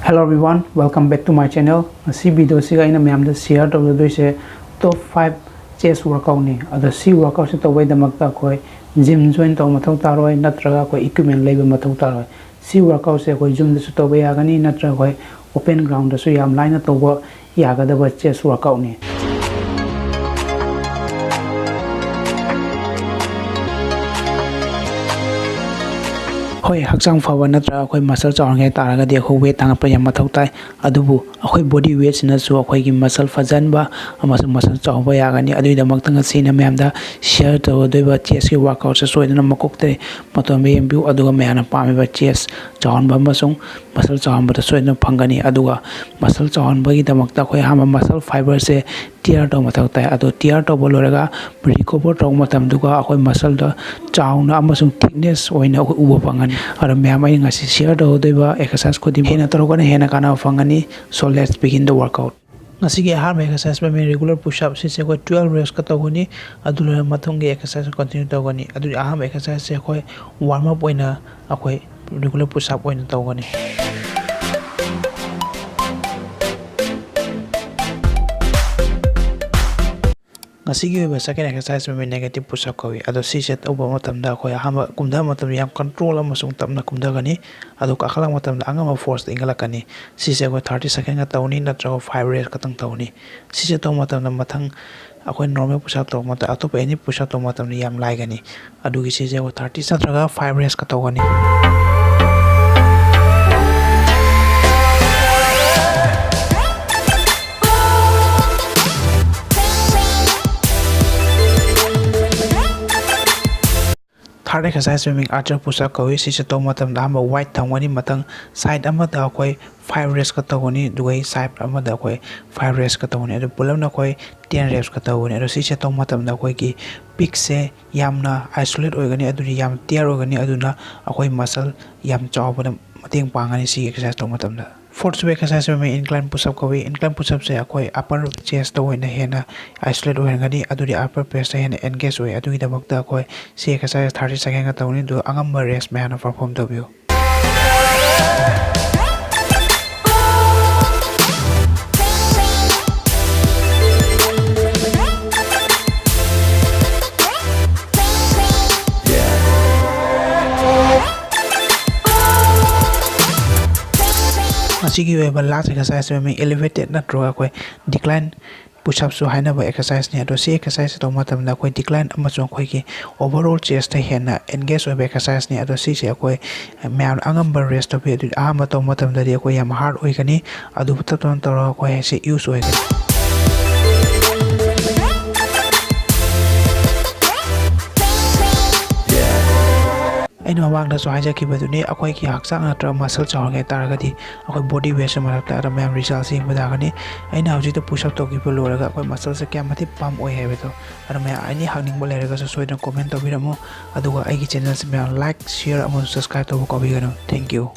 Hello everyone, welcome back to my channel. This video is going to share the top 5 chest workout ni. Ada si workout to way the makta koi gym join to mathau taroi natraga koi equipment leba mathau taroi. Si workout se koi gym to way agani natraga koi open ground so yam line to bo yaga da chest workout ni. Hoi hakchang fawa natra akhoi muscle chawrnge taraga de kho weight tang pa yam mathau tai adubu akhoi body weight na chu akhoi gi muscle fajan ba amas muscle chawba ya gani adui da mak tang sina myam da share to doi ba chest ki workout se soidana makok te matom be view aduga mayana pame ba chest chawn ba masung muscle chawn ba soidana phangani aduga muscle chawn ba gi da mak ta khoi hama muscle fiber se tear to mathau tai adu tear to boloraga recover to matam duga akhoi muscle da chawna amasung thickness oina uba pangani ara myam ai ngasi share do doiba exercise khodi hena torogana hena kana fangani. So let's begin the workout. Ngasi ge har exercise ba me regular push up se ko 12 reps ka tawgani adula mathung ge exercise continue tawgani adu aham exercise se ko warm up oina akhoi regular push up oina tawgani. Ngasigi ba second exercise me negative push up kawi ado si set oba matam da khoi hama kumda matam yam control amasung tamna kumda gani ado ka khalang matam da angama force ingala kani si se ko 30 second ga tawni na tra 5 reps ka tang tawni si se to matam na mathang akhoi normal push up to mata atop any push up to matam yam lai gani adu gi si se ko 30 sa tra ga 5 reps ka tawani. Third exercise swimming archer push up kawi si to matam da ma white thangwani matang side ama da koi 5 reps ka tawani duai side ama da koi 5 reps ka tawani adu pulam na koi 10 reps ka tawani adu si to matam da koi ki peak se yamna isolate oigani adu yam tear oigani aduna akoi muscle yam chawba mateng pangani si exercise to matam da. Fourth exercise में incline push up kawi incline push up से अकोई upper chest तो होना है ना isolate होना Ghani अदुरी upper press है ना engage होए अदुरी दबक ता अकोई सी exercise 30 second का तो नहीं दो अंगम rest में आना perform तो भी हो. Asigi we last exercise में elevated ना ड्रॉ कोई decline push up सो है ना वो exercise नहीं है तो सी exercise तो मतलब ना कोई decline अमचों कोई की overall chest है ना engage वो exercise नहीं है तो सी से कोई मैं आंगम बर rest तो भी तो आम तो मतलब ना कोई हम hard होई कनी अदुपता तो कोई ऐसे use होई कनी. इन मवांग सो हाइजा की बदुनी अखोई की हक्सांग नत्र मसल चावगे तारगदी अखोई बॉडी वेट से मरकता अर मैम रिजल्ट सिंग बदागनी इन हौजी तो पुश अप तो की लोरगा अखोई मसल से क्या मथि पम ओय हेबे तो अर मैं आनी हागनिंग बोलेरगा सो सोइदन कमेंट तो बिरमो अदुगा आइगी चैनल से मैं लाइक शेयर अमन सब्सक्राइब तो को बिगनो. Thank you.